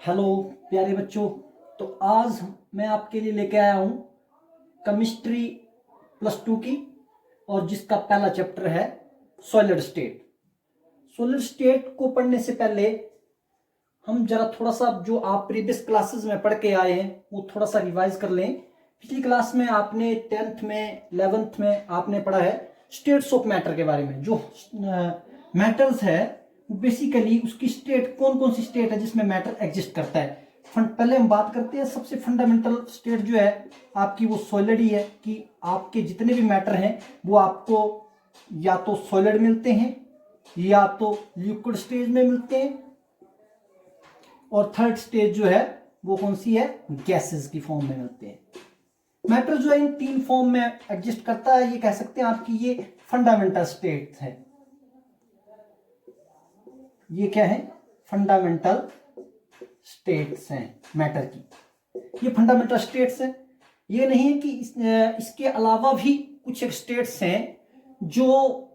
Hello प्यारे बच्चों। तो आज मैं आपके लिए लेके आया हूँ केमिस्ट्री +2 की, और जिसका पहला चैप्टर है सॉलिड स्टेट। सॉलिड स्टेट को पढ़ने से पहले हम जरा थोड़ा सा जो आप प्रीवियस क्लासेस में पढ़ के आए हैं वो थोड़ा सा रिवाइज कर लें। पिछली क्लास में आपने 10th में 11th में आपने पढ़ा है स्टेट्स ऑफ मैटर के बारे में। जो मैटर्स है बेसिकली उसकी स्टेट, कौन कौन सी स्टेट है जिसमें मैटर एग्जिस्ट करता है। पहले हम बात करते हैं सबसे फंडामेंटल स्टेट जो है आपकी, वो सॉलिड ही है कि आपके जितने भी मैटर हैं वो आपको या तो सॉलिड मिलते हैं या तो लिक्विड स्टेज में मिलते हैं, और थर्ड स्टेज जो है वो कौन सी है, गैसेस की फॉर्म में मिलते हैं। मैटर जो है इन तीन फॉर्म में एग्जिस्ट करता है, ये कह सकते हैं आपकी ये फंडामेंटल स्टेट है। ये क्या है, फंडामेंटल स्टेट्स हैं मैटर की। ये फंडामेंटल स्टेट्स है, ये नहीं है कि इसके अलावा भी कुछ एक स्टेट्स हैं जो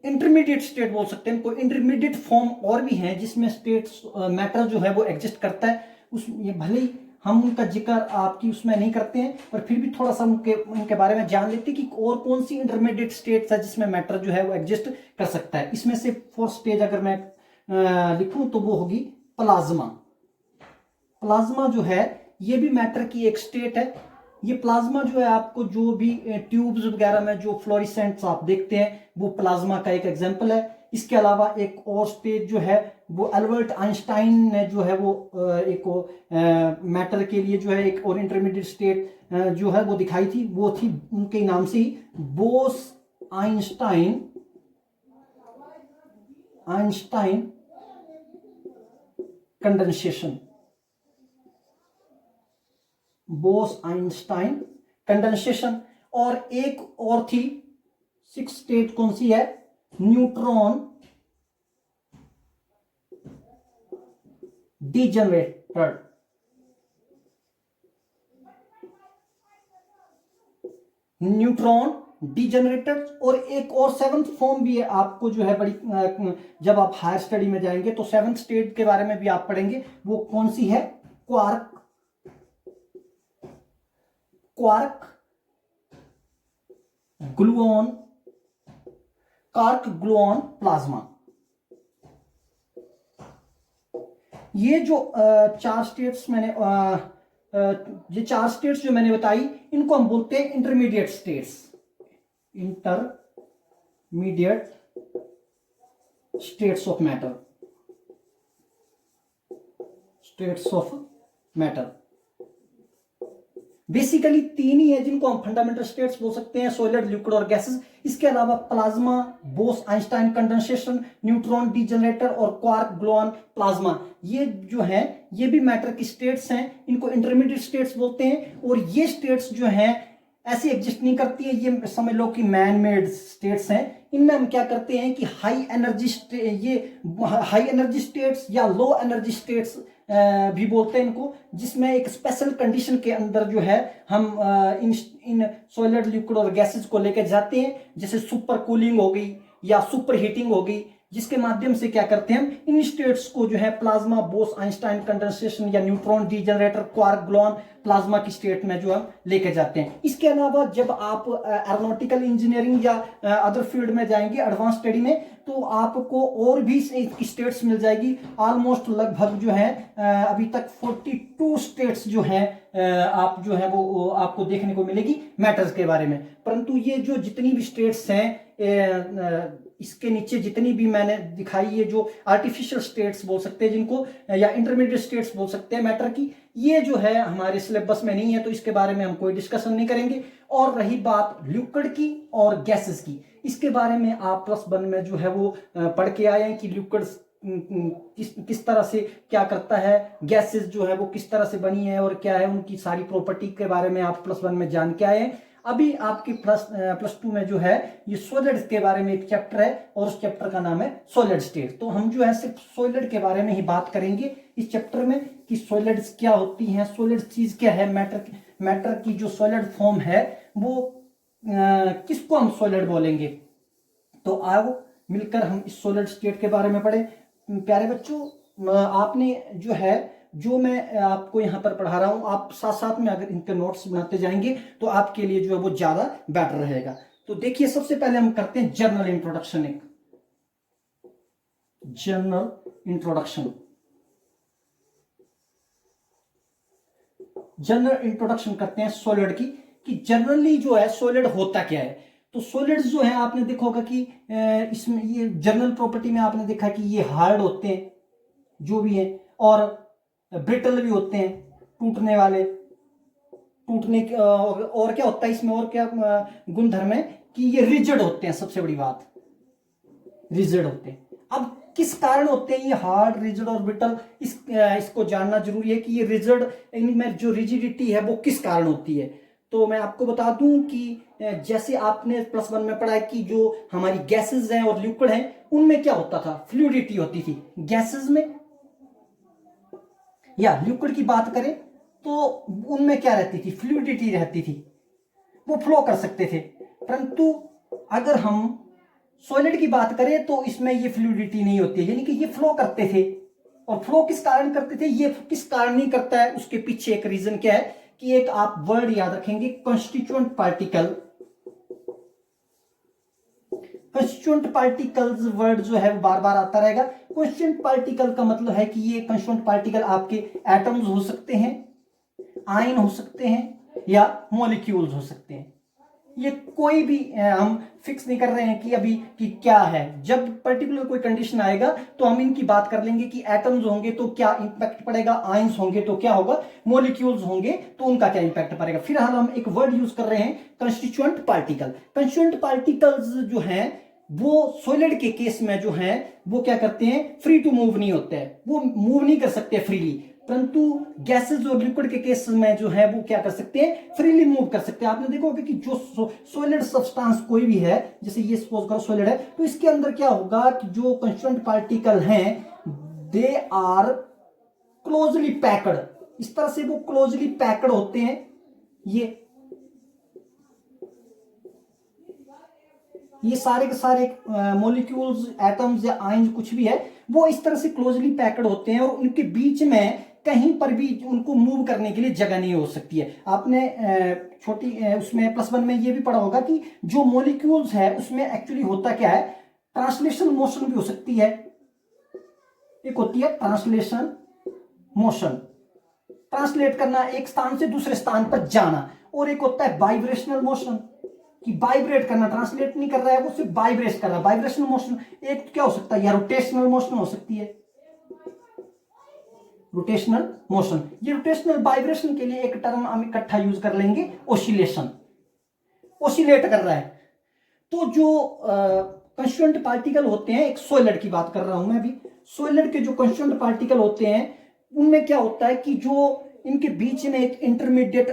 इंटरमीडिएट स्टेट बोल सकते हैं इनको। इंटरमीडिएट फॉर्म और भी हैं जिसमें स्टेट्स मैटर जो है वो एग्जिस्ट करता है। उस ये भले ही हम उनका जिक्र आपकी उसमें नहीं करते हैं, पर फिर भी थोड़ा सा उनके बारे में जान लेते हैं कि और कौन सी इंटरमीडिएट स्टेट्स है जिसमें मैटर जो है वो एग्जिस्ट कर सकता है। इसमें से फोर्थ स्टेज अगर मैं लिखूं तो वो होगी प्लाज्मा। प्लाज्मा जो है ये भी मैटर की एक स्टेट है। ये प्लाज्मा जो है आपको जो भी ट्यूब्स वगैरह में जो फ्लोरिसेंट्स आप देखते हैं वो प्लाज्मा का एक एग्जांपल है। इसके अलावा एक और स्टेज जो है वो अल्बर्ट आइंस्टाइन ने जो है वो एक मैटर के लिए जो है एक और इंटरमीडिएट स्टेट जो है वो दिखाई थी, वो थी उनके नाम से ही Bose Einstein condensation. Bose Einstein condensation. और एक और थी सिक्स स्टेट, कौन सी है, न्यूट्रॉन डीजनरेटेड। Neutron degenerated. और एक और सेवंथ फॉर्म भी है आपको जो है बड़ी, जब आप हायर स्टडी में जाएंगे तो सेवंथ स्टेट के बारे में भी आप पढ़ेंगे। वो कौन सी है, क्वार्क ग्लूऑन प्लाज्मा। ये जो चार स्टेट्स मैंने ये चार स्टेट्स जो मैंने बताई इनको हम बोलते हैं intermediate states. Intermediate states of matter. States of matter basically तीन ही है जिनको हम फंडामेंटल स्टेट्स बोल सकते हैं, सॉलिड, लिक्विड और गैसेस। इसके अलावा plasma, Bose Einstein condensation, neutron degenerator और क्वार्क ग्लूऑन प्लाज्मा, ये जो है ये भी मैटर की स्टेट्स हैं। इनको इंटरमीडिएट स्टेट्स बोलते हैं। और ये स्टेट्स जो हैं ऐसी एग्जिस्ट नहीं करती है, ये समझ लो कि मैन मेड स्टेट्स हैं। इनमें हम क्या करते हैं कि हाई एनर्जी स्टेट्स या लो एनर्जी स्टेट्स भी बोलते हैं इनको, जिसमें एक स्पेशल कंडीशन के अंदर जो है हम इन सॉलिड, लिक्विड और गैसेस को लेकर जाते हैं, जैसे सुपर कूलिंग हो गई या सुपर हीटिंग हो गई, जिसके माध्यम से क्या करते हैं हम इन स्टेट्स को जो है प्लाज्मा, बोस आइंस्टाइन कंडेंसेशन या न्यूट्रॉन डीजनरेटर, क्वार्क ग्लूऑन प्लाज्मा की स्टेट में जो हम लेके जाते हैं। इसके अलावा जब आप एरोनॉटिकल इंजीनियरिंग या अदर फील्ड में जाएंगे एडवांस स्टडी में, तो आपको और भी स्टेट्स मिल जाएगी। ऑलमोस्ट लगभग जो है अभी तक 42 स्टेट्स जो है आप जो है वो आपको देखने को मिलेगी मैटर्स के बारे में। परंतु ये जो जितनी भी स्टेट्स हैं इसके नीचे जितनी भी मैंने दिखाई, ये जो आर्टिफिशियल स्टेट्स बोल सकते हैं जिनको, या इंटरमीडिएट स्टेट्स बोल सकते हैं मैटर की, ये जो है हमारे सिलेबस में नहीं है, तो इसके बारे में हम कोई डिस्कशन नहीं करेंगे। और रही बात लिक्विड की और गैसेस की, इसके बारे में आप +1 में जो है वो पढ़ के आए हैं कि लिक्विड किस तरह से क्या करता है, गैसेस जो है वो किस तरह से बनी है और क्या है उनकी सारी प्रॉपर्टी के बारे में आप +1 में जान के आए हैं। अभी आपकी +2 में जो है ये सॉलिड के बारे में एक चैप्टर है, और उस चैप्टर का नाम है सॉलिड स्टेट। तो हम जो है सिर्फ सॉलिड के बारे में ही बात करेंगे इस चैप्टर में कि सॉलिड्स क्या होती हैं, सॉलिड चीज क्या है, मैटर की जो सॉलिड फॉर्म है वो किसको हम सॉलिड बोलेंगे। तो आओ मिलकर हम इस सॉलिड स्टेट के बारे में पढ़े। प्यारे बच्चों, आपने जो है, जो मैं आपको यहाँ पर पढ़ा रहा हूँ, आप साथ साथ में अगर इनके नोट्स बनाते जाएंगे तो आपके लिए जो है वो ज्यादा बेटर रहेगा। तो देखिए, सबसे पहले हम करते हैं जनरल इंट्रोडक्शन। एक जनरल इंट्रोडक्शन, जनरल इंट्रोडक्शन करते हैं सॉलिड की, कि जनरली जो है सॉलिड होता क्या है। तो सॉलिड्स जो है आपने देखा होगा कि इसमें ये जनरल प्रॉपर्टी में आपने देखा कि ये हार्ड होते हैं जो भी है, और ब्रिटल भी होते हैं, टूटने वाले, टूटने और क्या होता है इसमें, और क्या गुणधर्म है कि ये रिजिड होते हैं। सबसे बड़ी बात, रिजिड होते हैं। अब किस कारण होते हैं ये हार्ड, रिजिड और ब्रिटल, इसको जानना जरूरी है कि ये रिजिड, इनमें जो रिजिडिटी है वो किस कारण होती है। तो मैं आपको बता दूं कि जैसे आपने +1 में पढ़ा है कि जो हमारी गैसेस हैं और लिक्विड हैं उनमें क्या होता था, फ्लूइडिटी होती थी गैसेस में, या लिक्विड की बात करें तो उनमें क्या रहती थी, फ्लूइडिटी रहती थी, वो फ्लो कर सकते थे। परंतु अगर हम सॉलिड की बात करें तो इसमें ये फ्लूइडिटी नहीं होती है, यानी कि ये फ्लो करते थे। और फ्लो किस कारण करते थे, ये किस कारण नहीं करता है, उसके पीछे एक रीजन क्या है कि एक आप वर्ड याद रखेंगे, constituent particle. Constituent particles word जो है बार बार आता रहेगा। कंस्टिट्यूएंट पार्टिकल का मतलब है कि ये कंस्टिट्यूएंट पार्टिकल आपके एटम्स हो सकते हैं, आयन हो सकते हैं, या मॉलिक्यूल्स हो सकते हैं। ये कोई भी हम फिक्स नहीं कर रहे हैं कि अभी कि क्या है। जब पर्टिकुलर कोई कंडीशन आएगा तो हम इनकी बात कर लेंगे कि एटम्स होंगे तो क्या इंपैक्ट पड़ेगा, आयंस होंगे तो क्या होगा, मॉलिक्यूल्स होंगे तो उनका क्या इंपैक्ट पड़ेगा। फिलहाल हम एक वर्ड यूज कर रहे हैं, कंस्टिट्यूएंट पार्टिकल। कंस्टिट्यूएंट पार्टिकल्स जो हैं वो सॉलिड के केस में जो है वो क्या करते हैं, फ्री टू मूव नहीं होते हैं, वो मूव नहीं कर सकते फ्रीली। परंतु गैसेस और लिक्विड के केस में जो है वो क्या कर सकते हैं, फ्रीली मूव कर सकते हैं। आपने देखोगे कि जो सॉलिड सब्सटेंस कोई भी है, जैसे ये सपोज करो सॉलिड है, तो इसके अंदर क्या होगा कि जो कंस्टिट्यूएंट पार्टिकल हैं दे आर क्लोजली पैक्ड, इस तरह से वो क्लोजली पैक्ड होते हैं। ये सारे के सारे मॉलिक्यूल्स, एटम्स या आयंस कुछ भी है, वो इस तरह से क्लोजली पैक्ड होते हैं और उनके बीच में कहीं पर भी उनको मूव करने के लिए जगह नहीं हो सकती है। आपने छोटी उसमें +1 में ये भी पढ़ा होगा कि जो मॉलिक्यूल्स है उसमें एक्चुअली होता क्या है, ट्रांसलेशन मोशन भी हो सकती है। एक होती है ट्रांसलेशन मोशन, ट्रांसलेट करना, एक स्थान से दूसरे स्थान पर जाना, और एक होता है वाइब्रेशनल मोशन, कि वाइब्रेट करना, ट्रांसलेट नहीं कर रहा है वो, सिर्फ वाइब्रेट कर रहा है, वाइब्रेशनल मोशन। एक तो क्या हो सकता है, या रोटेशनल मोशन हो सकती है, रोटेशनल मोशन। ये रोटेशनल वाइब्रेशन के लिए एक टर्म हम इकट्ठा यूज कर लेंगे, ओसिलेशन, ओसिलेट कर रहा है। तो जो कंस्टिट्यूएंट पार्टिकल होते हैं, एक सॉलिड की बात कर रहा हूं मैं अभी, सॉलिड के जो कंस्टिट्यूएंट पार्टिकल होते हैं उनमें क्या होता है कि जो इनके बीच में एक इंटरमीडिएट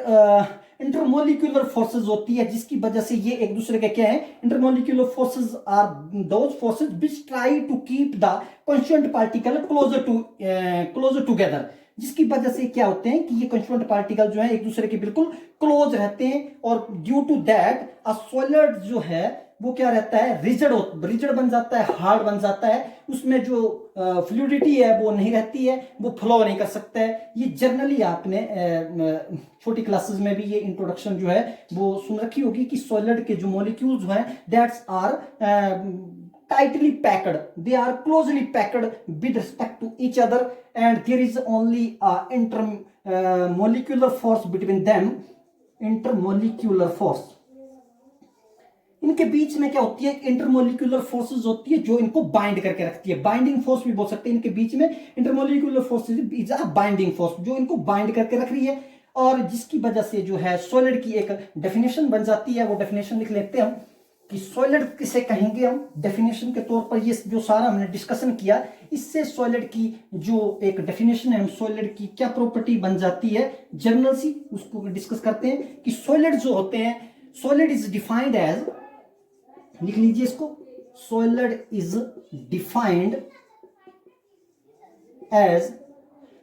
इंटरमोलिक्यूलर फोर्सेस होती है, जिसकी वजह से ये एक दूसरे के क्या है, intermolecular forces are those forces which try to keep the constituent particle closer together, जिसकी वजह से क्या होते हैं कि ये कंस्टिट्यूएंट पार्टिकल जो है एक दूसरे के बिल्कुल क्लोज रहते हैं। और due to that a solid जो है वो क्या रहता है, रिजिड बन जाता है, हार्ड बन जाता है, उसमें जो फ्लूइडिटी है वो नहीं रहती है, वो फ्लो नहीं कर सकता है। ये जनरली आपने छोटी क्लासेस में भी ये इंट्रोडक्शन जो है वो सुन रखी होगी कि सॉलिड के जो मॉलिक्यूल्स हैं that's are tightly packed, they are closely packed with respect to each other, and there is only a intermolecular force between them, intermolecular force। इनके बीच में क्या होती है, इंटरमोलिक्यूलर फोर्सेस होती है जो इनको बाइंड करके रखती है, बाइंडिंग फोर्स भी बोल सकते हैं। इनके बीच में intermolecular forces is a binding force जो इनको बाइंड करके रख रही है, और जिसकी वजह से जो है सॉलिड की एक डेफिनेशन बन जाती है। वो डेफिनेशन लिख लेते हैं हम कि सॉलिड किसे कहेंगे हम डेफिनेशन के तौर पर। ये जो सारा हमने डिस्कशन किया, इससे सॉलिड की जो एक डेफिनेशन है, हम सॉलिड की क्या प्रॉपर्टी बन जाती है जनरल सी, उसको डिस्कस करते हैं कि सॉलिड जो होते हैं, सॉलिड इज डिफाइंड एज, लिख लीजिए इसको, solid is defined as,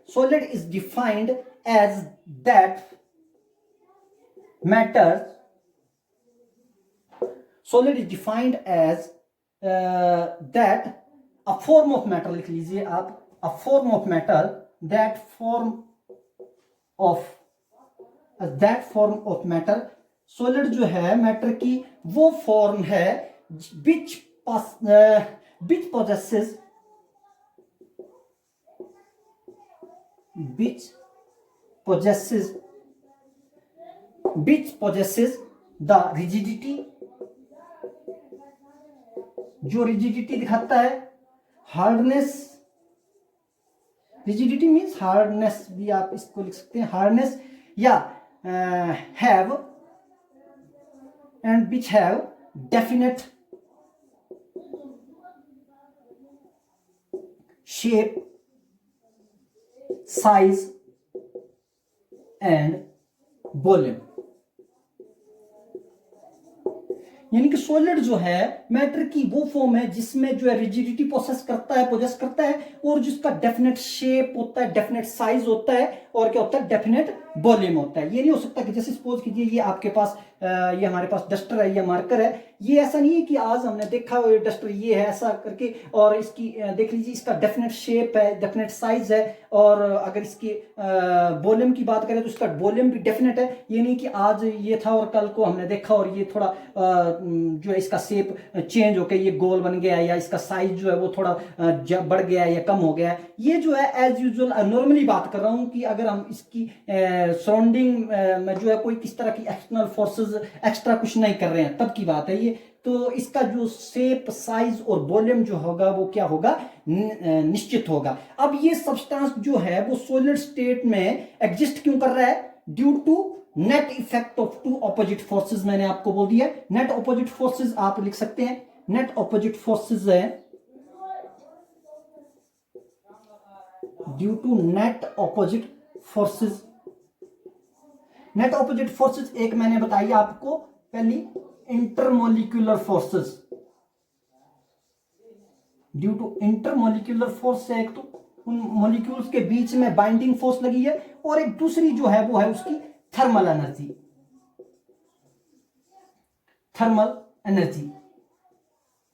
solid is defined as that matter, solid is defined as that a form of matter, लिख लीजिए आप, a form of matter that form of matter, solid जो है matter की वो फॉर्म है which possesses the rigidity, जो rigidity दिखाता है, हार्डनेस, रिजिडिटी मीन्स हार्डनेस भी आप इसको लिख सकते हैं, हार्डनेस, या have and which have definite shape, size and volume. यानी कि सॉलिड जो है मैटर की वो फॉर्म है जिसमें जो है रिजिडिटी पोजेस करता है और जिसका डेफिनेट शेप होता है, डेफिनेट साइज होता है और क्या होता है, डेफिनेट वॉल्यूम होता है। ये नहीं हो सकता कि जैसे सपोज कीजिए ये आपके पास ये हमारे पास डस्टर है या मार्कर है, ये ऐसा नहीं है कि आज हमने देखा ये डस्टर ये है ऐसा करके और इसकी देख लीजिए इसका डेफिनेट शेप है, डेफिनेट साइज है, और अगर इसकी वॉल्यूम की बात करें तो इसका वॉल्यूम भी डेफिनेट है। ये नहीं कि आज ये था और कल को हमने देखा और ये थोड़ा जो है इसका शेप चेंज होकर ये गोल बन गया या इसका साइज जो है वो थोड़ा बढ़ गया या कम हो गया। ये जो है एज यूजुअल नॉर्मली बात कर रहा हूं कि अगर हम इसकी सराउंडिंग में जो है कोई किस तरह की एक्सटर्नल फोर्सेस एक्स्ट्रा कुछ नहीं कर रहे हैं तब की बात है ये। तो इसका जो शेप, साइज और वॉल्यूम जो होगा वो क्या होगा, निश्चित होगा। अब ये सब्सटेंस जो है वो सॉलिड स्टेट में एग्जिस्ट क्यों कर रहा है, due to net effect of two opposite forces. मैंने आपको बोल दिया नेट ऑपोजिट फोर्सेस आप लिख सकते हैं, नेट ऑपोजिट फोर्सेस है due to net opposite forces. Net opposite forces एक मैंने बताई आपको पहली, intermolecular forces, due to intermolecular force है एक तो उन मॉलिक्यूल्स के बीच में बाइंडिंग फोर्स लगी है, और एक दूसरी जो है वो है उसकी थर्मल एनर्जी। थर्मल एनर्जी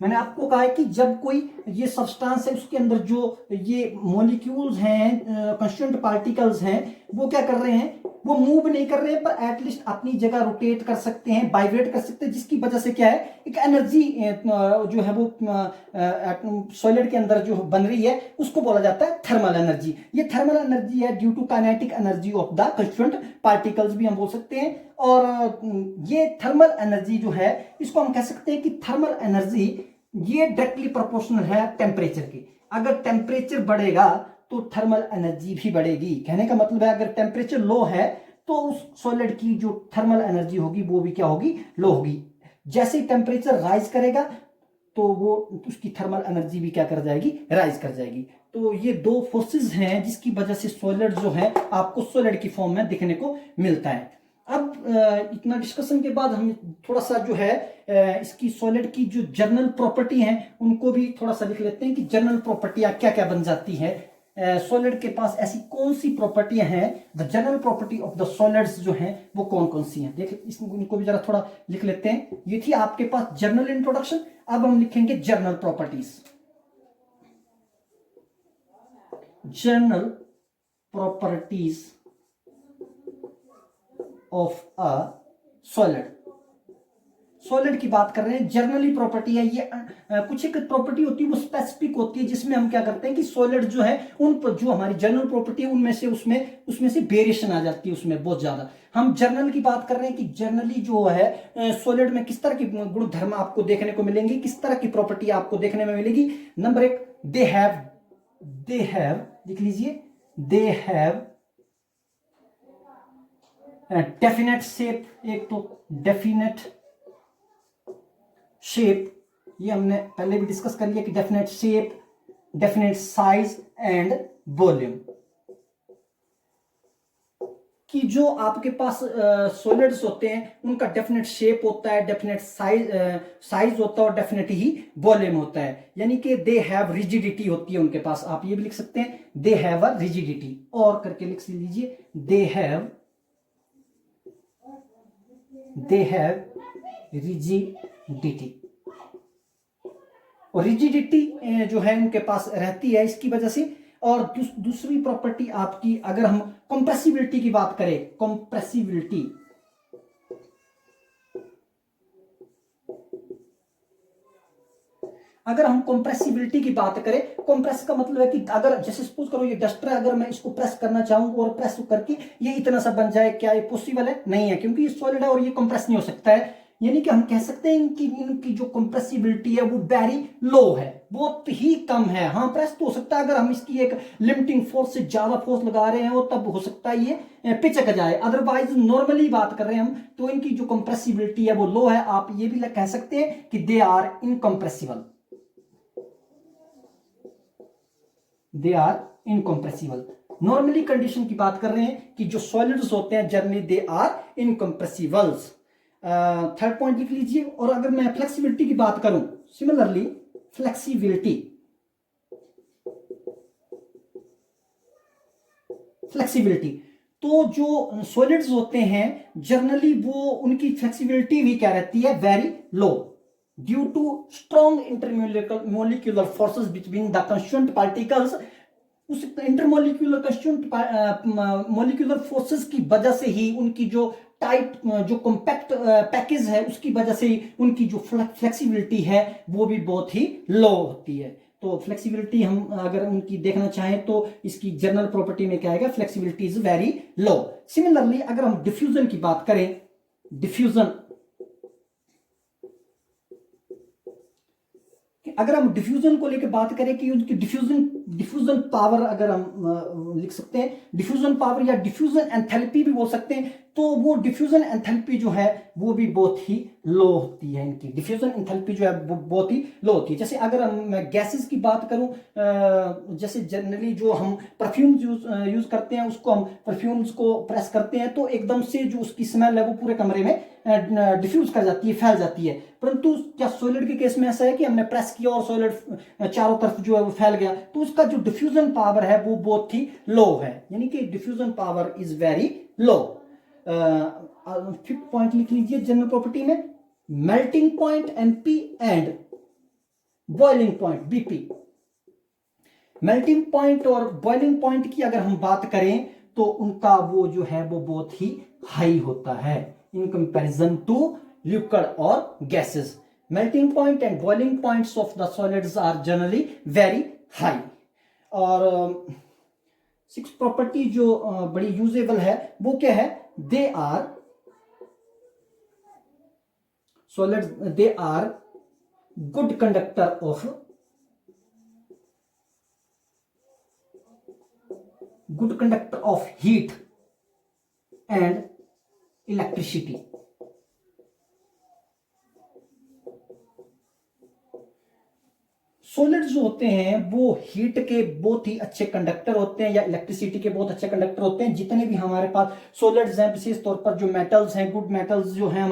मैंने आपको कहा है कि जब कोई ये सब्सटेंस है उसके अंदर जो ये मॉलिक्यूल्स हैं, कंस्टिट्यूएंट पार्टिकल्स हैं, वो क्या कर रहे हैं, वो मूव नहीं कर रहे हैं पर एटलीस्ट अपनी जगह रोटेट कर सकते हैं, वाइब्रेट कर सकते हैं, जिसकी वजह से क्या है एक एनर्जी जो है वो सॉलिड के अंदर जो बन रही है उसको बोला जाता है थर्मल एनर्जी। ये थर्मल एनर्जी है due to kinetic energy of the constituent particles भी हम बोल सकते हैं। और ये थर्मल एनर्जी जो है इसको हम कह सकते हैं कि थर्मल एनर्जी ये डायरेक्टली प्रोपोर्शनल है टेम्परेचर की। अगर टेम्परेचर बढ़ेगा तो थर्मल एनर्जी भी बढ़ेगी। कहने का मतलब है अगर टेम्परेचर लो है तो उस सॉलिड की जो थर्मल एनर्जी होगी वो भी क्या होगी, लो होगी। जैसे ही टेम्परेचर राइज करेगा तो वो उसकी थर्मल एनर्जी भी क्या कर जाएगी, राइज कर जाएगी। तो ये दो फोर्सेस हैं जिसकी वजह से सॉलिड जो है आपको सॉलिड की फॉर्म में दिखने को मिलता है। अब इतना डिस्कशन के बाद हम थोड़ा सा जो है इसकी सॉलिड की जो जनरल प्रॉपर्टी हैं उनको भी थोड़ा सा लिख लेते हैं कि जनरल प्रॉपर्टियां क्या क्या बन जाती है। सॉलिड के पास ऐसी कौन सी प्रॉपर्टियां हैं, the general property of the solids जो हैं वो कौन कौन सी हैं, देख इनको भी जरा थोड़ा लिख लेते हैं। ये थी आपके पास जनरल इंट्रोडक्शन। अब हम लिखेंगे general properties. General properties of a solid. Solid की बात कर रहे हैं, जनरली प्रॉपर्टी है ये। कुछ एक प्रॉपर्टी होती है वो स्पेसिफिक होती है जिसमें हम क्या करते हैं कि सॉलिड जो है उन पर जो हमारी जनरल प्रॉपर्टी है उनमें से उसमें से वेरिएशन आ जाती है उसमें बहुत ज्यादा। हम जनरल की बात कर रहे हैं कि जनरली जो है सॉलिड में किस तरह की गुण धर्म आपको देखने को मिलेंगे, किस तरह की प्रॉपर्टी आपको देखने में मिलेगी। नंबर एक, दे हैव लिख लीजिए, दे हैव डेफिनेट शेप। एक तो डेफिनेट शेप, ये हमने पहले भी डिस्कस कर लिया कि definite shape, definite size and volume. कि जो आपके पास सॉलिड्स होते हैं उनका डेफिनेट शेप होता है, डेफिनेट साइज होता है और डेफिनेट ही वॉल्यूम होता है। यानी कि दे हैव रिजिडिटी होती है उनके पास। आप ये भी लिख सकते हैं दे हैव अ रिजिडिटी, और करके लिख लीजिए दे हैव रिजिडिटी। और रिजिडिटी जो है उनके पास रहती है, इसकी वजह से और दूसरी प्रॉपर्टी आपकी, अगर हम कंप्रेसिबिलिटी की बात करें, कंप्रेसिबिलिटी, अगर हम कंप्रेसिबिलिटी की बात करें, कंप्रेस का मतलब है कि अगर जैसे सपोज करो ये डस्टर है, अगर मैं इसको प्रेस करना चाहूं और प्रेस करके ये इतना सा बन जाए, क्या ये पॉसिबल है? नहीं है, क्योंकि ये सॉलिड है और ये कंप्रेस नहीं हो सकता है। यानी कि हम कह सकते हैं कि इनकी जो कंप्रेसिबिलिटी है वो वेरी लो है, बहुत ही कम है। हाँ, प्रेस तो हो सकता है, अगर हम इसकी एक लिमिटिंग फोर्स से ज्यादा फोर्स लगा रहे हैं तब हो सकता है ये पिचक जाए, अदरवाइज नॉर्मली बात कर रहे हैं हम तो इनकी जो कंप्रेसिबिलिटी है वो लो है। आप ये भी कह सकते हैं कि they are incompressible, they are incompressible. Normally condition की बात कर रहे हैं कि जो सॉलिड्स होते हैं generally they are incompressibles. Third point लिख लीजिए। और अगर मैं फ्लेक्सिबिलिटी की बात करूं, सिमिलरली फ्लेक्सिबिलिटी, फ्लेक्सिबिलिटी तो जो सॉलिड्स होते हैं जनरली वो उनकी फ्लेक्सिबिलिटी भी क्या रहती है? Very low, due to strong intermolecular forces between the constituent particles. उस इंटरमोलिकुलर कंस्टिट्यूएंट मोलिकुलर फोर्सेस की वजह से ही उनकी जो टाइट, जो कॉम्पैक्ट पैकेज है उसकी वजह से ही उनकी जो फ्लेक्सिबिलिटी है वो भी बहुत ही लो होती है। तो फ्लेक्सिबिलिटी हम अगर उनकी देखना चाहें तो इसकी जनरल प्रॉपर्टी में क्या आएगा? Flexibility is very low. Similarly अगर हम डिफ्यूजन की बात करें, डिफ्यूजन, अगर हम डिफ्यूजन को लेकर बात करें कि उनकी डिफ्यूजन पावर, अगर हम लिख सकते हैं डिफ्यूजन पावर या डिफ्यूजन एंथैल्पी भी बोल सकते हैं, तो वो डिफ्यूजन एंथैल्पी जो है वो भी बहुत ही लो होती है। इनकी डिफ्यूजन एंथैल्पी जो है वो बहुत ही लो होती है। जैसे अगर मैं गैसेस की बात करूं, जैसे जनरली जो हम परफ्यूम यूज करते हैं, उसको हम परफ्यूम्स को प्रेस करते हैं तो एकदम से जो उसकी स्मेल है वो पूरे कमरे में डिफ्यूज कर जाती है, फैल जाती है। परंतु क्या सॉलिड के केस में ऐसा है कि हमने प्रेस किया और सॉलिड चारों तरफ जो है वो फैल गया? तो उसका जो डिफ्यूजन पावर है वो बहुत ही लो है, यानी कि diffusion power is very low. Fifth point लिख लीजिए जनरल प्रॉपर्टी में, melting point MP and boiling point BP. Melting point और बॉइलिंग पॉइंट की अगर हम बात करें तो उनका वो जो है वो बहुत ही हाई होता है इन कंपैरिजन टू लिक्विड और gases. Melting point and boiling points of the solids are generally very high. और सिक्स प्रॉपर्टी जो बड़ी यूजेबल है वो क्या है? They are solids, they are good conductor of, good conductor of heat and electricity। सॉलिड्स जो होते हैं वो हीट के बहुत ही अच्छे कंडक्टर होते हैं या इलेक्ट्रिसिटी के बहुत अच्छे कंडक्टर होते हैं। जितने भी हमारे पास सॉलिड्स हैं, विशेष तौर पर जो मेटल्स हैं, गुड मेटल्स जो हैं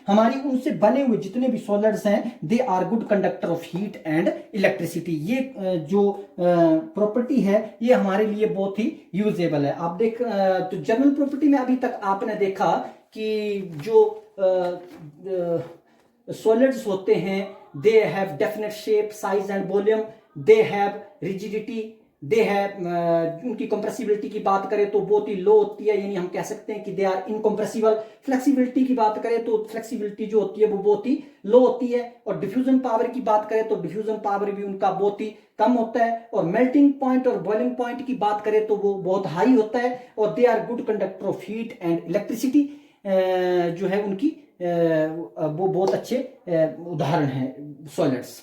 हमारी उनसे बने हुए जितने भी सॉलिड्स हैं, they are good conductor of heat and electricity. ये जो प्रॉपर्टी है ये हमारे लिए बहुत ही यूजेबल है। आप देख तो जनरल प्रॉपर्टी में अभी तक आपने देखा कि जो सॉलिड्स होते हैं they have definite shape, size and volume, they have rigidity, they have उनकी कंप्रेसिबिलिटी की बात करें तो बहुत ही लो होती है, यानी हम कह सकते हैं कि दे आर इनकम्प्रेसिबल। फ्लेक्सिबिलिटी की बात करें तो फ्लेक्सिबिलिटी जो होती है वो बहुत ही लो होती है। और डिफ्यूजन पावर की बात करें तो डिफ्यूजन पावर भी उनका बहुत ही कम होता है। और मेल्टिंग पॉइंट और बॉइलिंग पॉइंट की बात करें तो वो बहुत हाई होता है। और they are good conductor of heat and electricity, जो है उनकी वो बहुत अच्छे उदाहरण हैं सॉलिड्स।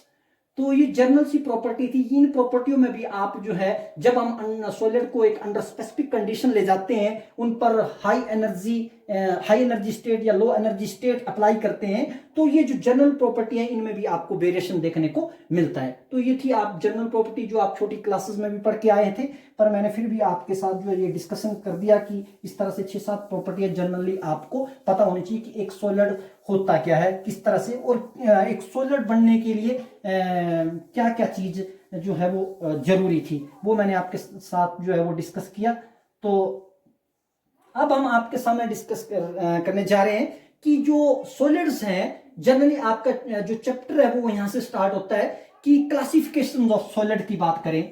तो ये जनरल सी प्रॉपर्टी थी। इन प्रॉपर्टियों में भी आप जो है जब हम सॉलिड को एक अंडर स्पेसिफिक कंडीशन ले जाते हैं, उन पर हाई एनर्जी स्टेट या लो एनर्जी स्टेट अप्लाई करते हैं, तो ये जो जनरल प्रॉपर्टी है इनमें भी आपको वेरिएशन देखने को मिलता है। तो ये थी आप जनरल प्रॉपर्टी जो आप छोटी क्लासेस में भी पढ़ के आए थे, पर मैंने फिर भी आपके साथ जो है ये डिस्कशन कर दिया कि इस तरह से 6-7 प्रॉपर्टियां जनरली आपको पता होनी चाहिए कि एक सॉलिड होता क्या है, किस तरह से, और एक सॉलिड बनने के लिए क्या क्या चीज जो है वो जरूरी थी, वो मैंने आपके साथ जो है वो डिस्कस किया। तो अब हम आपके सामने डिस्कस करने जा रहे हैं कि जो सॉलिड्स हैं जनरली आपका जो चैप्टर है वो यहां से स्टार्ट होता है कि क्लासिफिकेशन ऑफ सॉलिड की बात करें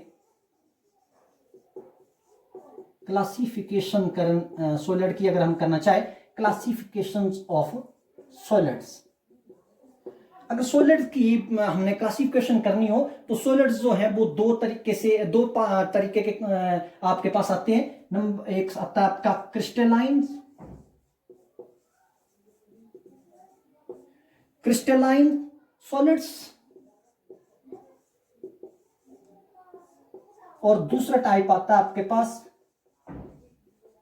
क्लासिफिकेशन सॉलिड की अगर हम करना चाहे, क्लासिफिकेशंस ऑफ सॉलिड्स। अगर सॉलिड की हमने क्लासिफिकेशन करनी हो तो सॉलिड्स जो है वो दो तरीके के आपके पास आते हैं। नंबर एक आता है आपका क्रिस्टलाइन सॉलिड्स, और दूसरा टाइप आता है आपके पास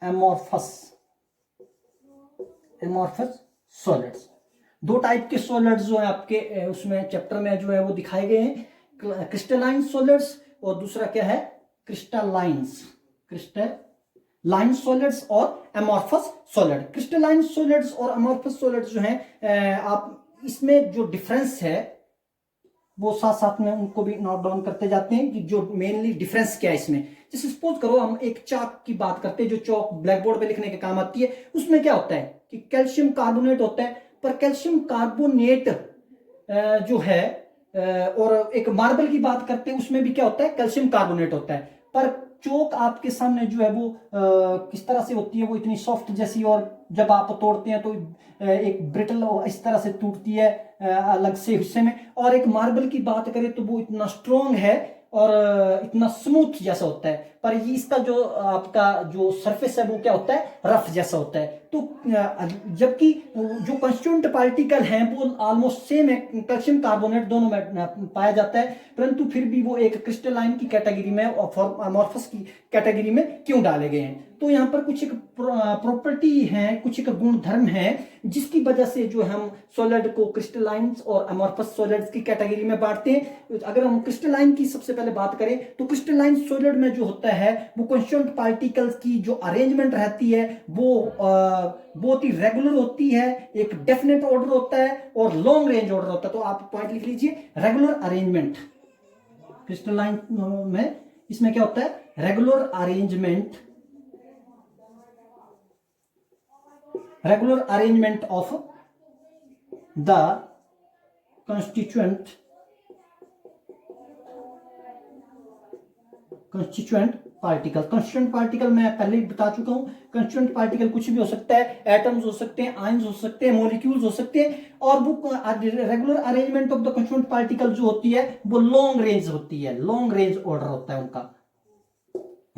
एमोर्फस सॉलिड्स। दो टाइप के सॉलिड्स जो है आपके उसमें चैप्टर में जो है वो दिखाए गए हैं, क्रिस्टलाइन सॉलिड्स और दूसरा क्या है, क्रिस्टलाइन सॉलिड्स और एमोर्फस सॉलिड। क्रिस्टलाइन सॉलिड्स और एमोर्फस सॉलिड्स जो है आप इसमें जो डिफरेंस है वो साथ साथ में उनको भी नोट डाउन करते जाते हैं कि जो मेनली डिफरेंस क्या है इसमें। जैसे सपोज करो हम एक चाक की बात करते हैं, जो चौक ब्लैक बोर्ड पे लिखने के काम आती है, उसमें क्या होता है कि कैल्शियम कार्बोनेट होता है। पर कैल्शियम कार्बोनेट जो है और एक मार्बल की बात करते हैं, उसमें भी क्या होता है, कैल्शियम कार्बोनेट होता है। पर चौक आपके सामने जो है वो किस तरह से होती है, वो इतनी सॉफ्ट जैसी, और जब आप तोड़ते हैं तो एक ब्रिटल इस तरह से टूटती है अलग से हिस्से में। और एक मार्बल की बात करें तो वो इतना स्ट्रॉन्ग है और इतना स्मूथ जैसा होता है। पर ये इसका जो आपका जो सरफेस है वो क्या होता है, रफ जैसा होता है। तो जबकि जो कंस्टिट्यूएंट पार्टिकल हैं वो ऑलमोस्ट सेम है, कैल्शियम कार्बोनेट दोनों में पाया जाता है, परंतु फिर भी वो एक क्रिस्टलाइन की कैटेगरी में और अमॉर्फस की कैटेगरी में क्यों डाले गए हैं। तो यहाँ पर कुछ एक प्रॉपर्टी है, कुछ एक गुणधर्म है जिसकी वजह से जो हम सॉलिड को क्रिस्टलाइंस और अमॉर्फस सॉलिड्स की कैटेगरी में बांटते हैं। अगर हम क्रिस्टलाइन की सबसे पहले बात करें तो क्रिस्टलाइन सॉलिड में जो होता है वो कंस्टिट्यूएंट पार्टिकल्स की जो अरेंजमेंट रहती है वो बहुत ही रेगुलर होती है, एक डेफिनेट ऑर्डर होता है और लॉन्ग रेंज ऑर्डर होता है। तो आप पॉइंट लिख लीजिए, रेगुलर अरेंजमेंट क्रिस्टलाइन में इसमें क्या होता है, regular arrangement of the constituent particle मैं पहले ही बता चुका हूं। कंस्टिट्यूएंट पार्टिकल कुछ भी हो सकता है, एटम्स हो सकते हैं, आयंस हो सकते हैं, मॉलिक्यूल्स हो सकते हैं। और वो regular arrangement of the constituent particle जो होती है वो लॉन्ग रेंज होती है, लॉन्ग रेंज ऑर्डर होता है उनका।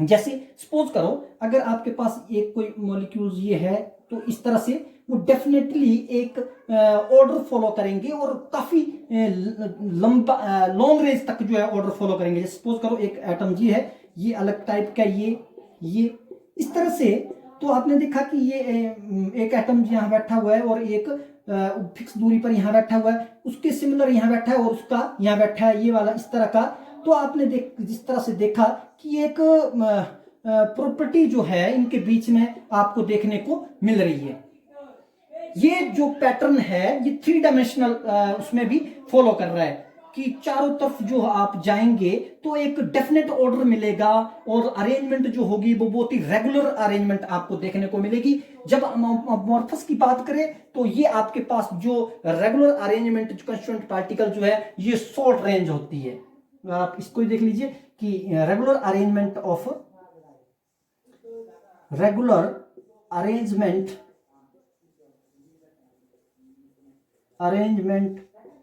जैसे सपोज करो अगर आपके पास एक कोई मॉलिक्यूल्स ये है तो इस तरह से वो डेफिनेटली एक ऑर्डर फॉलो करेंगे और काफी लंबा लॉन्ग रेंज तक जो है ऑर्डर फॉलो करेंगे। जैसे सपोज करो एक एटम जी है, ये अलग टाइप का, ये इस तरह से। तो आपने देखा कि ये एक एटम यहाँ बैठा हुआ है और एक फिक्स दूरी पर यहाँ बैठा हुआ है, उसके सिमिलर यहाँ बैठा है और उसका यहाँ बैठा है, ये वाला इस तरह का। तो आपने जिस तरह से देखा कि एक प्रॉपर्टी जो है इनके बीच में आपको देखने को मिल रही है। ये जो पैटर्न है ये 3 डायमेंशनल उसमें भी फॉलो कर रहा है कि चारों तरफ जो आप जाएंगे तो एक डेफिनेट ऑर्डर मिलेगा और अरेंजमेंट जो होगी वो बहुत ही रेगुलर अरेंजमेंट आपको देखने को मिलेगी। जब अमॉर्फस की बात करें तो ये आपके पास जो रेगुलर अरेंजमेंट कंस्टिट्यूएंट पार्टिकल जो है ये शॉर्ट रेंज होती है। आप इसको ही देख लीजिए कि regular arrangement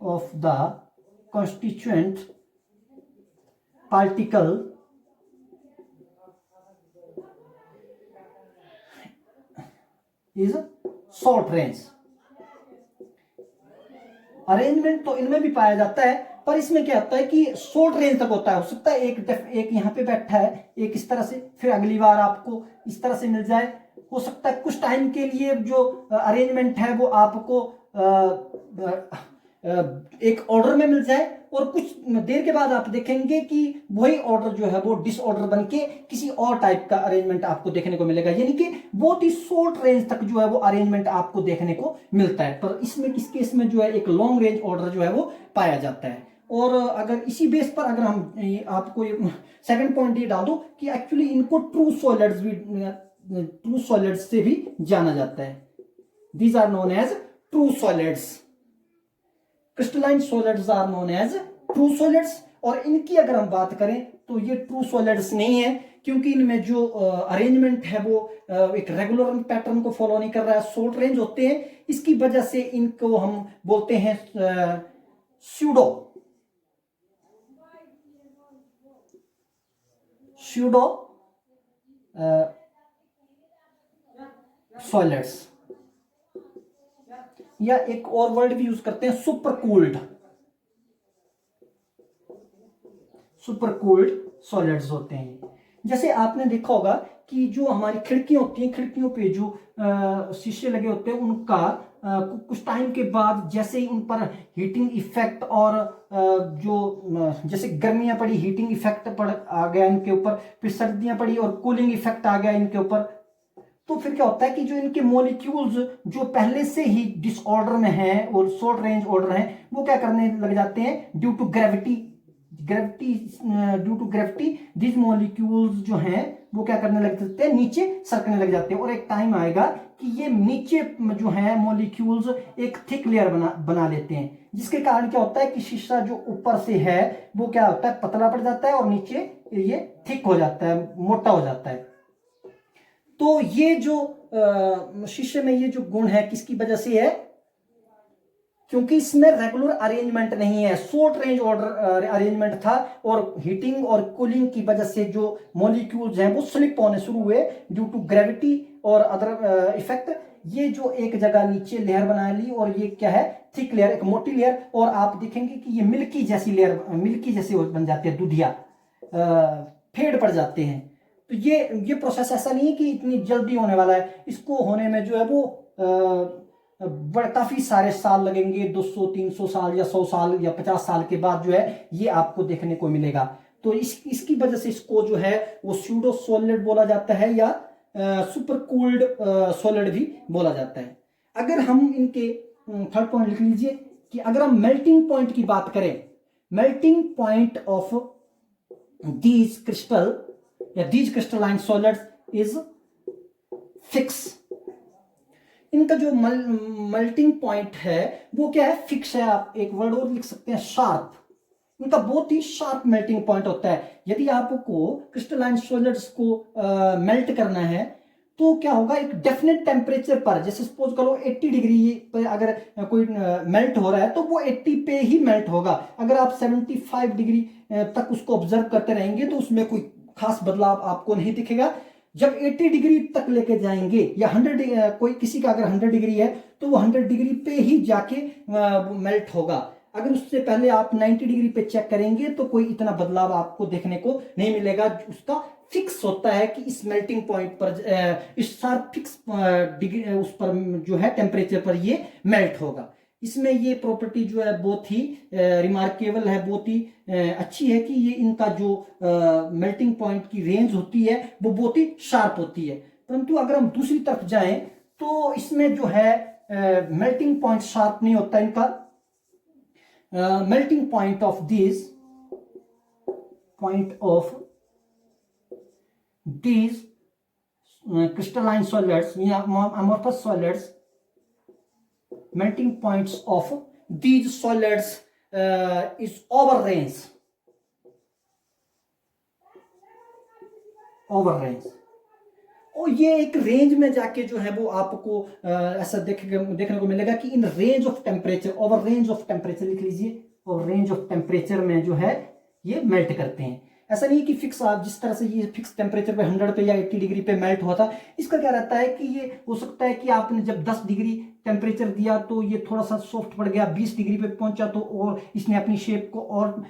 of the constituent particle is short range। Arrangement तो इनमें भी पाया जाता है पर इसमें क्या होता है कि शॉर्ट रेंज तक होता है। हो सकता है एक यहाँ पे बैठा है, एक इस तरह से, फिर अगली बार आपको इस तरह से मिल जाए। हो सकता है कुछ टाइम के लिए जो अरेंजमेंट है वो आपको एक ऑर्डर में मिल जाए और कुछ देर के बाद आप देखेंगे कि वही ऑर्डर जो है वो डिसऑर्डर बन के किसी और टाइप का अरेंजमेंट आपको देखने को मिलेगा। यानी कि बहुत ही शॉर्ट रेंज तक जो है वो अरेंजमेंट आपको देखने को मिलता है। पर इसमें इस केस में जो है एक लॉन्ग रेंज ऑर्डर जो है वो पाया जाता है। और अगर इसी बेस पर अगर हम आपको सेकंड पॉइंट ये डाल दो कि एक्चुअली इनको ट्रू सॉलिड्स से भी जाना जाता है। These are known as true solids. Crystalline solids are known as true solids. और इनकी अगर हम बात करें तो ये ट्रू सॉलिड्स नहीं है क्योंकि इनमें जो अरेंजमेंट है वो एक रेगुलर पैटर्न को फॉलो नहीं कर रहा है, शॉर्ट रेंज होते हैं। इसकी वजह से इनको हम बोलते हैं स्यूडो स्यूडो सॉलिड्स, या एक और वर्ड भी यूज करते हैं सुपर कूल्ड सॉलिड्स होते हैं। जैसे आपने देखा होगा कि जो हमारी खिड़कियां होती हैं, खिड़कियों पे जो शीशे लगे होते हैं उनका कुछ टाइम के बाद जैसे ही उन पर हीटिंग इफेक्ट और जैसे गर्मियां पड़ी हीटिंग इफेक्ट पड़ आ गया इनके ऊपर, फिर सर्दियां पड़ी और कूलिंग इफेक्ट आ गया इनके ऊपर, तो फिर क्या होता है कि जो इनके मॉलिक्यूल्स जो पहले से ही डिसऑर्डर में हैं और शॉर्ट रेंज ऑर्डर हैं, वो क्या करने लग जाते हैं due to gravity this molecules जो हैं वो क्या करने लग जाते हैं, नीचे सरकने लग जाते हैं। और एक टाइम आएगा कि ये नीचे जो है मॉलिक्यूल्स एक थिक लेयर बना लेते हैं, जिसके कारण क्या होता है कि शीशा जो ऊपर से है वो क्या होता है, पतला पड़ जाता है और नीचे ये थिक हो जाता है, मोटा हो जाता है। तो ये जो शीशे में ये जो गुण है किसकी वजह से है, क्योंकि इसमें रेगुलर अरेंजमेंट नहीं है, शॉर्ट रेंज ऑर्डर अरेंजमेंट था, और हीटिंग और कूलिंग की वजह से जो मॉलिक्यूल्स हैं वो स्लिप होने शुरू हुए ड्यू टू ग्रेविटी और अदर इफेक्ट। ये जो एक जगह नीचे लेयर बना ली और ये क्या है, थिक लेयर, एक मोटी लेयर, और आप देखेंगे कि ये मिल्की जैसी लेयर, मिल्की जैसे बन जाते हैं, दूधिया फेड पड़ जाते हैं। तो ये प्रोसेस ऐसा नहीं है कि इतनी जल्दी होने वाला है, इसको होने में जो है वो काफी सारे साल लगेंगे, 200 300 साल या 100 साल या 50 साल के बाद जो है ये आपको देखने को मिलेगा। तो इसकी वजह से इसको जो है वो स्यूडो सॉलिड बोला जाता है या सुपर कूल्ड सॉलिड भी बोला जाता है। अगर हम इनके थर्ड पॉइंट लिख लीजिए कि अगर हम मेल्टिंग पॉइंट की बात करें, melting point of these crystal या these crystalline solids is fix. इनका जो मेल्टिंग पॉइंट है वो क्या है, फिक्स है। आप एक वर्ड और लिख सकते हैं, शार्प। इनका बहुत ही शार्प मेल्टिंग पॉइंट होता है। यदि आपको क्रिस्टलाइन सॉलिड्स को मेल्ट करना है तो क्या होगा, एक डेफिनेट टेम्परेचर पर, जैसे सपोज करो 80 डिग्री पर अगर कोई मेल्ट हो रहा है तो वो 80 पे ही मेल्ट होगा। अगर आप 75 डिग्री तक उसको ऑब्जर्व करते रहेंगे तो उसमें कोई खास बदलाव आपको नहीं दिखेगा। जब 80 डिग्री तक लेके जाएंगे या 100 कोई किसी का अगर 100 डिग्री है तो वो 100 डिग्री पे ही जाके मेल्ट होगा। अगर उससे पहले आप 90 डिग्री पे चेक करेंगे तो कोई इतना बदलाव आपको देखने को नहीं मिलेगा। उसका फिक्स होता है कि इस मेल्टिंग पॉइंट पर, इस शार्प फिक्स डिग्री उस पर जो है टेम्परेचर पर ये मेल्ट होगा। इसमें ये प्रॉपर्टी जो है बहुत ही रिमार्केबल है, बहुत ही अच्छी है कि ये इनका जो मेल्टिंग पॉइंट की रेंज होती है वो बहुत ही शार्प होती है। परंतु अगर हम दूसरी तरफ जाएं तो इसमें जो है मेल्टिंग पॉइंट शार्प नहीं होता इनका। Melting point of these crystalline solids या amorphous solids, melting points of these solids is over range और ये एक रेंज में जाके जो है वो आपको ऐसा देखने को मिलेगा कि in range of temperature, over range of temperature लिख लीजिए, और रेंज ऑफ टेम्परेचर में जो है ये मेल्ट करते हैं। ऐसा नहीं कि फिक्स, आप जिस तरह से ये फिक्स टेम्परेचर पे 100 पे या 80 डिग्री पे मेल्ट हुआ था, इसका क्या रहता है कि ये हो सकता है कि आपने जब 10 डिग्री टेम्परेचर दिया तो ये थोड़ा सा सॉफ्ट पड़ गया, 20 डिग्री पे पहुंचा तो और इसने अपनी शेप को और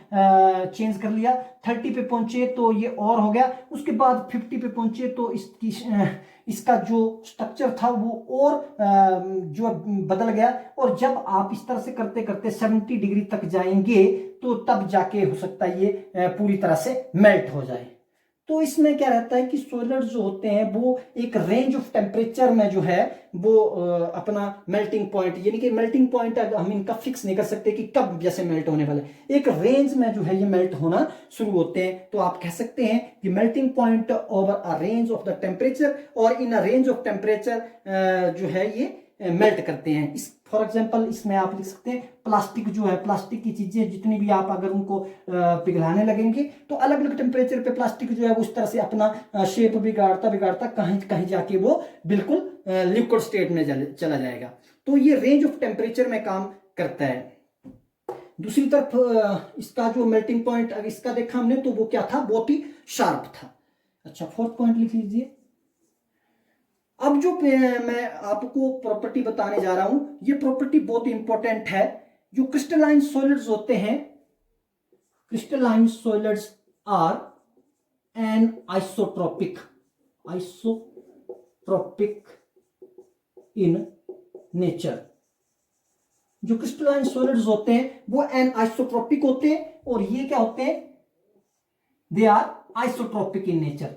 चेंज कर लिया, 30 पे पहुंचे तो ये और हो गया, उसके बाद 50 पे पहुंचे तो इसका जो स्ट्रक्चर था वो और जो बदल गया। और जब आप इस तरह से करते करते 70 डिग्री तक जाएंगे तो तब जाके हो सकता है ये पूरी तरह से मेल्ट हो जाए। तो इसमें क्या रहता है कि सॉलिड्स जो होते हैं वो एक रेंज ऑफ टेम्परेचर में जो है वो अपना मेल्टिंग पॉइंट, यानी कि मेल्टिंग पॉइंट हम इनका फिक्स नहीं कर सकते कि कब जैसे मेल्ट होने वाले, एक रेंज में जो है ये मेल्ट होना शुरू होते हैं। तो आप कह सकते हैं कि melting point over a range of the temperature, और इन अ रेंज ऑफ टेम्परेचर जो है ये मेल्ट करते हैं। फॉर एग्जांपल इसमें आप लिख सकते हैं प्लास्टिक जो है, प्लास्टिक की चीजें जितनी भी आप अगर उनको पिघलाने लगेंगे तो अलग अलग टेम्परेचर पे प्लास्टिक जो है उस तरह से अपना शेप बिगाड़ता बिगाड़ता कहीं कहीं जाके वो बिल्कुल लिक्विड स्टेट में चला जाएगा। तो ये रेंज ऑफ टेम्परेचर में काम करता है। दूसरी तरफ इसका जो मेल्टिंग पॉइंट अगर इसका देखा हमने तो वो क्या था, बहुत ही शार्प था। अच्छा, फोर्थ पॉइंट लिख लीजिए। अब जो मैं आपको प्रॉपर्टी बताने जा रहा हूं, ये प्रॉपर्टी बहुत इंपॉर्टेंट है। जो क्रिस्टलाइन सॉलिड्स होते हैं, crystalline solids are anisotropic in nature. जो क्रिस्टलाइन सॉलिड्स होते हैं वो एन आइसोट्रोपिक होते हैं, और ये क्या होते हैं, they are isotropic in nature.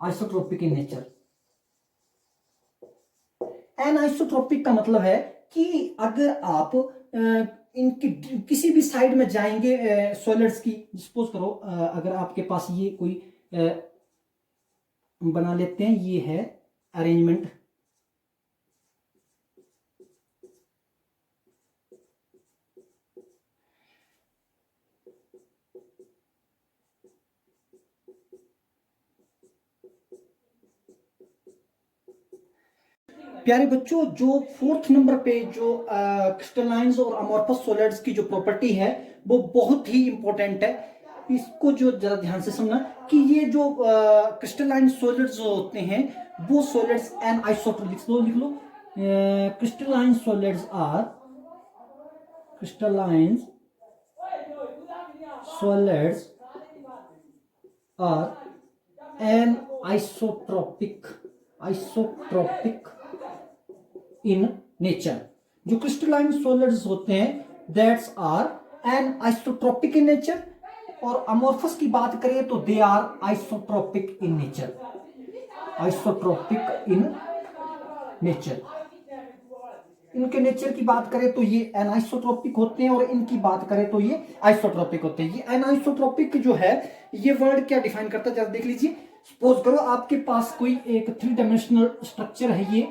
Isotropic in nature. Anisotropic का मतलब है कि अगर आप इनकी किसी भी साइड में जाएंगे सॉलिड्स की, सपोज करो अगर आपके पास ये कोई बना लेते हैं, ये है अरेंजमेंट, प्यारे बच्चों, जो फोर्थ नंबर पे जो क्रिस्टलाइंस और अमोर्फस सॉलिड्स की जो प्रॉपर्टी है वो बहुत ही इंपॉर्टेंट है। इसको जो जरा ध्यान से समझना कि ये जो क्रिस्टलाइन सॉलिड्स होते हैं वो सॉलिड्स एन आइसोट्रोपिक, लिख लो crystalline solids are anisotropic in nature. जो क्रिस्टलाइन सॉलिड्स होते हैं that's are anisotropic in nature, और अमोर्फस की बात करें तो they are isotropic in nature. इनके नेचर की बात करें तो ये एनाइसोट्रोपिक होते हैं, और इनकी बात करें तो ये आइसोट्रोपिक होते हैं। ये एनाइसोट्रोपिक जो है ये वर्ड क्या डिफाइन करता है, जरा देख लीजिए। सपोज करो आपके पास कोई एक 3 डायमेंशनल स्ट्रक्चर है, ये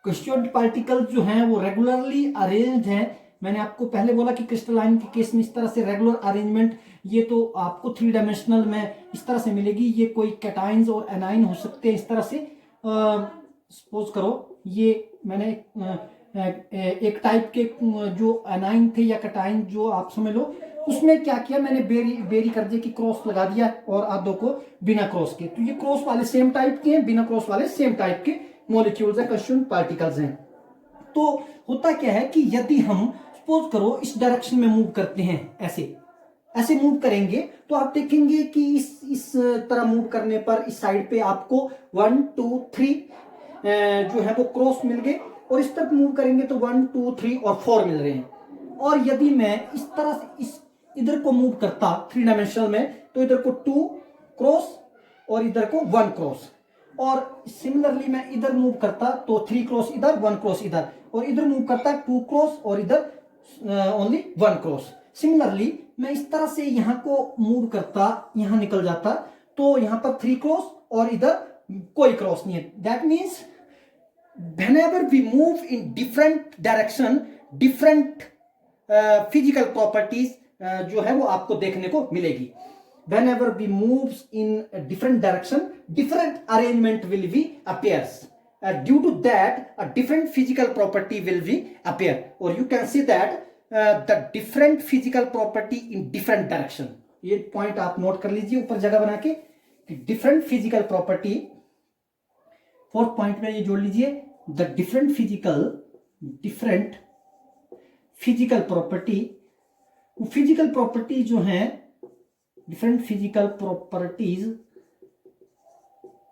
क्रिस्टलाइन पार्टिकल जो हैं वो रेगुलरली अरेंज्ड हैं। मैंने आपको पहले बोला कि क्रिस्टलाइन के केस में इस तरह से रेगुलर अरेंजमेंट ये तो आपको 3 डायमेंशनल में इस तरह से मिलेगी। ये कोई कैटाइंस और एनाइन हो सकते हैं इस तरह से। सपोज करो ये मैंने एक टाइप के जो एनाइन थे या कैटाइन जो आप समझ लो, उसमें क्या किया मैंने, बेरी कर दिया कि क्रॉस लगा दिया और आधों को बिना क्रॉस के। तो ये क्रॉस वाले सेम टाइप के हैं, बिना क्रॉस वाले सेम टाइप के मॉलिक्यूल्स हैं, कंस्टिट्यूएंट पार्टिकल्स हैं। तो होता क्या है कि यदि हम सपोज करो इस डायरेक्शन में मूव करते हैं, ऐसे मूव करेंगे तो आप देखेंगे कि इस तरह मूव करने पर इस साइड पे आपको 1 2 3 जो है वो क्रॉस मिल गए, और इस तरफ मूव करेंगे तो 1 2 3 और 4 मिल रहे हैं। और यदि मैं इस तरह से इधर को मूव करता 3 डायमेंशनल में, तो इधर को 2 क्रॉस और इधर को 1 क्रॉस, और सिमिलरली मैं इधर मूव करता तो 3 क्रॉस इधर 1 क्रॉस इधर, और इधर मूव करता 2 क्रॉस और इधर ओनली 1 क्रॉस। सिमिलरली मैं इस तरह से यहां को मूव करता, यहां निकल जाता तो यहां पर 3 क्रॉस और इधर कोई क्रॉस नहीं है। That means whenever we move in different direction, different physical properties जो है वो आपको देखने को मिलेगी। whenever we moves in a different direction, different arrangement will be appears. Due to that, a different physical property will be appear, or you can see that the different physical property in different direction. ये point आप note कर लीजिए ऊपर जगह बना के, different physical property. Fourth point में ये जोड़ लीजिए, the different physical property. Physical property जो है, different physical properties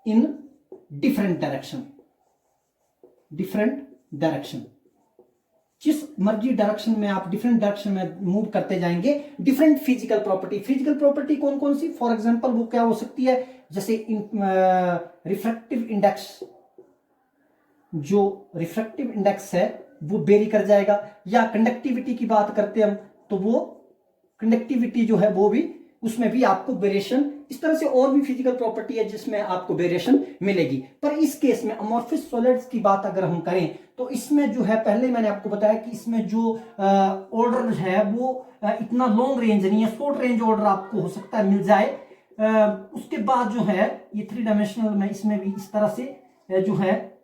in different direction. जिस मर्जी डायरेक्शन में आप डिफरेंट डायरेक्शन में मूव करते जाएंगे, डिफरेंट फिजिकल प्रॉपर्टी कौन कौन सी, फॉर एग्जांपल वो क्या हो सकती है, जैसे रिफ्रैक्टिव इंडेक्स, जो रिफ्रैक्टिव इंडेक्स है वो वेरी कर जाएगा, या कंडक्टिविटी की बात करते हैं हम तो वो कंडक्टिविटी जो है वो भी उसमें भी आपको वेरिएशन, इस तरह से और भी फिजिकल प्रॉपर्टी है जिसमें आपको वेरिएशन मिलेगी। पर इस केस में अमॉर्फिक सॉलिड्स की बात अगर हम करें तो इसमें जो है, पहले मैंने आपको बताया कि इसमें जो ऑर्डर है वो इतना लॉन्ग रेंज नहीं है, शॉर्ट रेंज ऑर्डर आपको हो सकता है मिल जाए। उसके बाद जो है ये 3 डायमेंशनल में इसमें भी इस तरह से जो है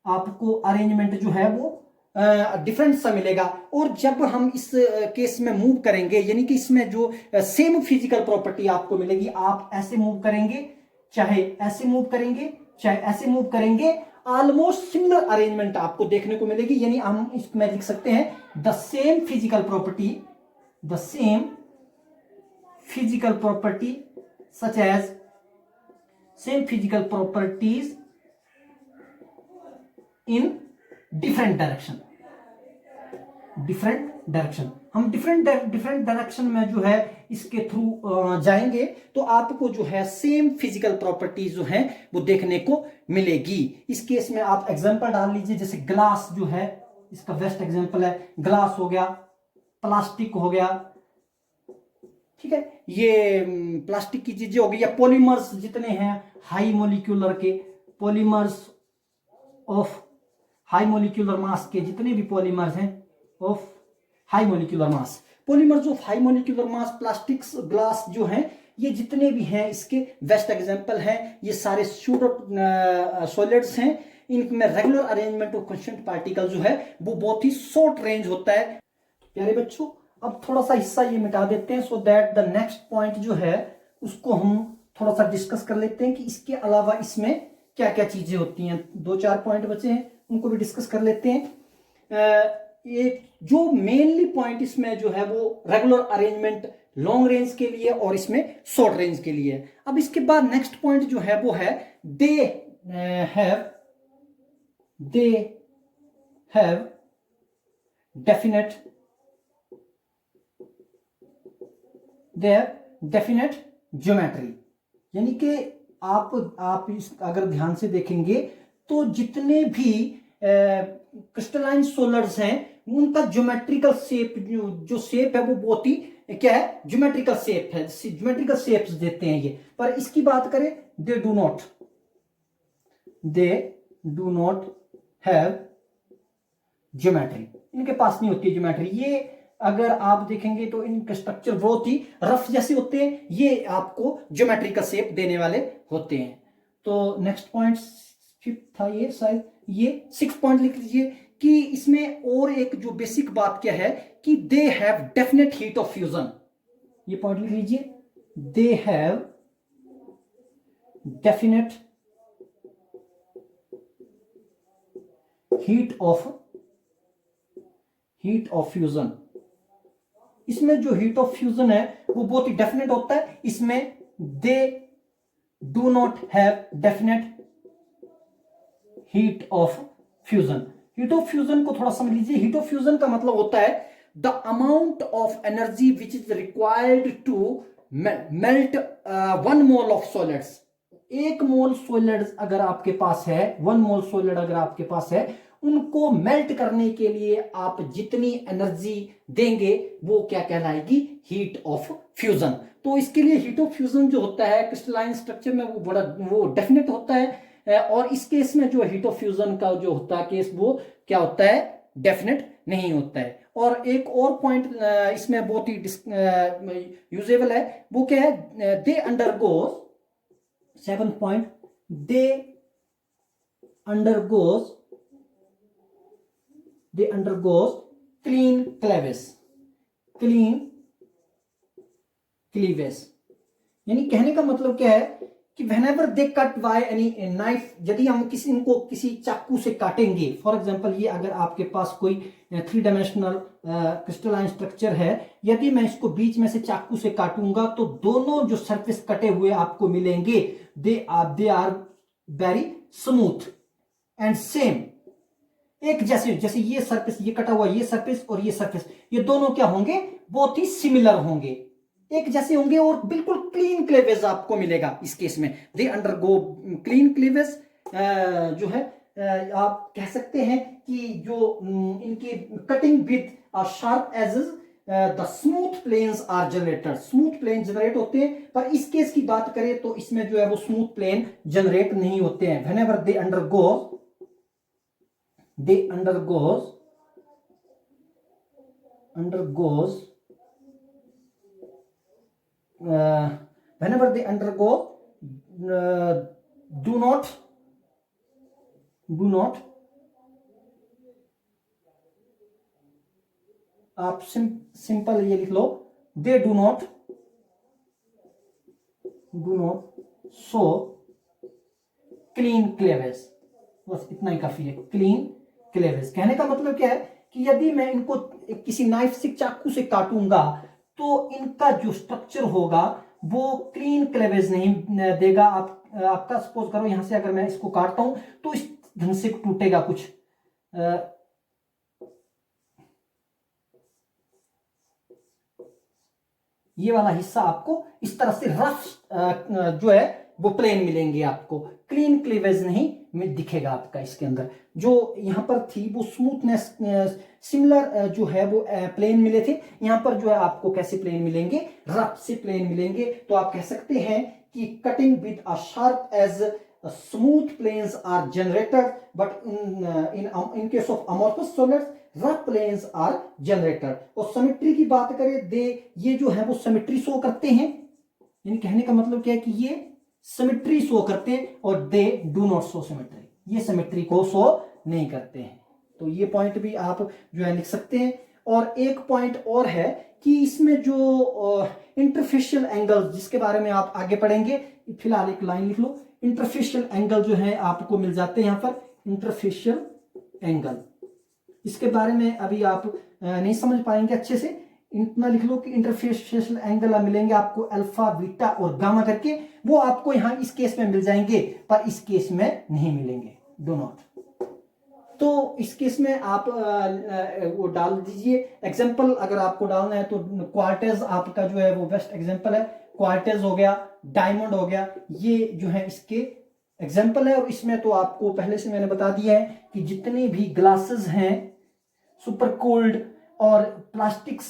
आपको अरेंजमेंट जो है वो डिफरेंट सा मिलेगा। और जब हम इस केस में मूव करेंगे, यानी कि इसमें जो सेम फिजिकल प्रॉपर्टी आपको मिलेगी, आप ऐसे मूव करेंगे, चाहे ऐसे मूव करेंगे, चाहे ऐसे मूव करेंगे, ऑलमोस्ट सिमिलर अरेंजमेंट आपको देखने को मिलेगी। यानी हम इसमें लिख सकते हैं the same physical property, the same physical property such as same physical properties in different direction, different direction. हम डिफरेंट डायरेक्शन में जो है इसके थ्रू जाएंगे तो आपको जो है सेम फिजिकल प्रॉपर्टीज जो है वो देखने को मिलेगी। इस केस में आप एग्जांपल डाल लीजिए, जैसे ग्लास जो है इसका बेस्ट एग्जांपल है, ग्लास हो गया, प्लास्टिक हो गया, ठीक है, ये प्लास्टिक की चीजें हो गई, या पॉलीमर्स जितने हैं हाई मोलिक्यूलर के, पॉलीमर्स ऑफ हाई मोलिक्यूलर मास के जितने भी पॉलीमर्स हैं of high molecular mass, polymers of high molecular mass, plastics, glass जो हैं, ये जितने भी हैं इसके बेस्ट एग्जांपल हैं। ये सारे स्यूडो सॉलिड्स हैं, इनमें regular arrangement of constant particle जो है वो बहुत ही शॉर्ट रेंज होता है। प्यारे बच्चों, अब थोड़ा सा हिस्सा ये मिटा देते हैं so that the next point जो है उसको हम थोड़ा सा डिस्कस कर लेते हैं कि इसके अलावा इसमें क्या क्या चीजें होती हैं। 2-4 पॉइंट बचे हैं, उनको भी डिस्कस कर लेते हैं। ये जो मेनली पॉइंट इसमें जो है वो रेगुलर अरेंजमेंट लॉन्ग रेंज के लिए और इसमें शॉर्ट रेंज के लिए। अब इसके बाद नेक्स्ट पॉइंट जो है वो है दे हैव डेफिनेट ज्योमेट्री। यानी कि आप इस अगर ध्यान से देखेंगे तो जितने भी क्रिस्टलाइन सोलर्स हैं उनका ज्योमेट्रिकल शेप, जो शेप है वो बहुत ही क्या है, ज्योमेट्रिकल शेप है, ज्योमेट्रिकल शेप्स देते हैं ये। पर इसकी बात करें, दे डू नॉट हैव ज्योमेट्री, इनके पास नहीं होती ज्योमेट्री। ये अगर आप देखेंगे तो इनके स्ट्रक्चर बहुत ही रफ जैसे होते हैं, ये आपको ज्योमेट्रिकल शेप देने वाले होते हैं। तो नेक्स्ट पॉइंट 5th था ये, शायद ये 6th पॉइंट लिख लीजिए कि इसमें और एक जो बेसिक बात क्या है कि they have definite heat of fusion. ये पॉइंट लिख लीजिए, they have definite heat of fusion. इसमें जो हीट ऑफ फ्यूजन है वो बहुत ही डेफिनेट होता है। इसमें दे do not have definite heat of fusion. Heat of fusion को थोड़ा समझ लीजिए। हीट ऑफ फ्यूजन का मतलब होता है the amount of energy which is required to melt 1 mole of solids. 1 mole solids अगर आपके पास है, 1 मोल सॉलिड अगर आपके पास है, उनको मेल्ट करने के लिए आप जितनी एनर्जी देंगे वो क्या कहलाएगी, हीट ऑफ फ्यूजन। तो इसके लिए हीट ऑफ फ्यूजन जो होता है क्रिस्टलाइन स्ट्रक्चर में वो डेफिनेट होता है। और इस केस में जो हीट ऑफ फ्यूजन का जो होता है केस, वो क्या होता है, डेफिनेट नहीं होता है। और एक और पॉइंट इसमें बहुत ही यूजेबल है, वो क्या है, दे अंडरगोज, 7th पॉइंट, दे अंडरगोज clean cleavage। यानी कहने का मतलब क्या है कि whenever they cut by any knife, यदि हम इनको किसी चाकू से काटेंगे, फॉर एग्जांपल ये अगर आपके पास कोई 3 डायमेंशनल क्रिस्टलाइन स्ट्रक्चर है, यदि मैं इसको बीच में से चाकू से काटूंगा तो दोनों जो सरफेस कटे हुए आपको मिलेंगे, they are very smooth and same, एक जैसे, जैसे ये सरफेस, ये कटा हुआ ये सरफेस और ये सरफेस, ये दोनों क्या होंगे, बहुत ही सिमिलर होंगे, एक जैसे होंगे और बिल्कुल क्लीन क्लीवेज आपको मिलेगा। इस केस में दे अंडरगो क्लीन क्लीवेज जो है, आप कह सकते हैं कि जो इनकी cutting with sharp edges the smooth planes are generated, smooth plane generate होते हैं। पर इस केस की बात करें तो इसमें जो है वो स्मूथ प्लेन जनरेट नहीं होते हैं। Whenever they undergoes whenever they undergo do not आप सिंपल ये लिख लो, they do not show clean cleavage. बस इतना ही काफी है, क्लीन क्लेवेज। कहने का मतलब क्या है कि यदि मैं इनको किसी नाइफ से, चाकू से काटूंगा तो इनका जो स्ट्रक्चर होगा वो क्लीन क्लेवेज नहीं देगा। आपका सपोज करो यहां से अगर मैं इसको काटता हूं तो इस ढंग से टूटेगा कुछ, ये वाला हिस्सा आपको इस तरह से रफ जो है वो प्लेन मिलेंगे, आपको क्लीन क्लीवेज नहीं दिखेगा आपका। इसके अंदर जो यहां पर थी वो स्मूथनेस सिमिलर जो है वो प्लेन मिले थे, यहां पर जो है आपको कैसे प्लेन मिलेंगे, रफ से प्लेन मिलेंगे। तो आप कह सकते हैं कि cutting with a sharp edge smooth planes are generated, but in case of amorphous solids rough planes are generated. और सिमेट्री की बात करें, दे ये जो है वो सिमेट्री शो करते हैं, यानी कहने का मतलब क्या है कि ये सिमेट्री शो करते हैं, और दे डू नॉट शो सिमेट्री, ये सिमेट्री को शो नहीं करते हैं। तो ये पॉइंट भी आप जो है लिख सकते हैं। और एक पॉइंट और है कि इसमें जो इंटरफेशियल एंगल जिसके बारे में आप आगे पढ़ेंगे, फिलहाल एक लाइन लिख लो, इंटरफेशियल एंगल जो है आपको मिल जाते हैं यहां पर, इंटरफेशियल एंगल। इसके बारे में अभी आप नहीं समझ पाएंगे अच्छे से, इतना लिख लो कि इंटरफेशियल एंगल मिलेंगे आपको अल्फा, बीटा और गामा करके, वो आपको यहां इस केस में मिल जाएंगे, पर इस केस में नहीं मिलेंगे, डू नॉट। तो इस केस में आप वो डाल दीजिए एग्जांपल, अगर आपको डालना है तो क्वार्टेज आपका जो है वो बेस्ट एग्जांपल है, क्वार्टेज हो गया, डायमंड हो गया, ये जो है इसके एग्जांपल है। और इसमें तो आपको पहले से मैंने बता दिया है कि जितने भी ग्लासेस हैं, सुपर कोल्ड और प्लास्टिक्स,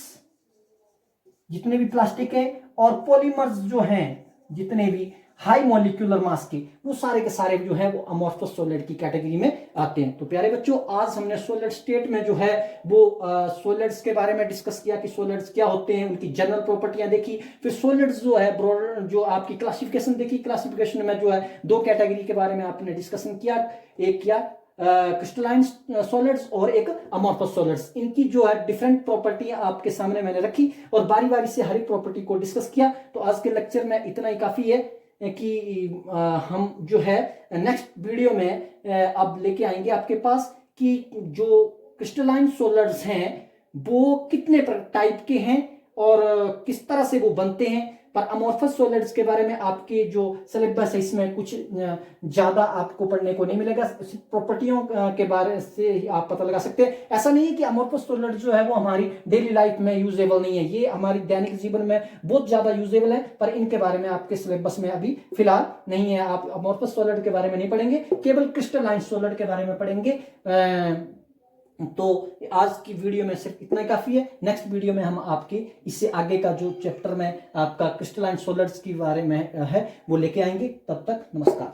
जितने भी प्लास्टिक हैं और पॉलीमर्स जो हैं, जितने भी हाई मॉलिक्यूलर मास के, वो सारे के सारे जो है वो अमोर्फस सॉलिड की कैटेगरी में आते हैं। तो प्यारे बच्चों, आज हमने सॉलिड स्टेट में जो है वो सॉलिड्स के बारे में डिस्कस किया कि सॉलिड्स क्या होते हैं, उनकी जनरल प्रॉपर्टियां देखी, फिर सॉलिड्स जो है ब्रॉड जो आपकी क्लासिफिकेशन देखी, क्लासिफिकेशन में जो है दो कैटेगरी के बारे में आपने डिस्कशन किया, एक किया क्रिस्टलाइन सॉलिड्स और एक अमोर्फस सॉलिड्स। इनकी जो है डिफरेंट प्रॉपर्टियां आपके सामने मैंने रखी और बारी बारी से हर एक प्रॉपर्टी को डिस्कस किया। तो आज के लेक्चर में इतना ही काफी है कि हम जो है नेक्स्ट वीडियो में अब लेके आएंगे आपके पास कि जो क्रिस्टलाइन सॉलिड्स हैं वो कितने टाइप के हैं और किस तरह से वो बनते हैं। पर अमोर्फस सॉलिड्स के बारे में आपके जो सिलेबस है इसमें कुछ ज्यादा आपको पढ़ने को नहीं मिलेगा, प्रॉपर्टियों के बारे से आप पता लगा सकते हैं। ऐसा नहीं है कि अमोर्फस सॉलिड जो है वो हमारी डेली लाइफ में यूजेबल नहीं है, ये हमारी दैनिक जीवन में बहुत ज्यादा यूजेबल है, पर इनके बारे में आपके सिलेबस में अभी फिलहाल नहीं है। आप अमोर्फस सॉलिड के बारे में नहीं पढ़ेंगे, केवल क्रिस्टलाइन सॉलिड के बारे में पढ़ेंगे। तो आज की वीडियो में सिर्फ इतना काफी है। नेक्स्ट वीडियो में हम आपके इससे आगे का जो चैप्टर में आपका क्रिस्टलाइन सॉलिड्स के बारे में है वो लेके आएंगे। तब तक नमस्कार।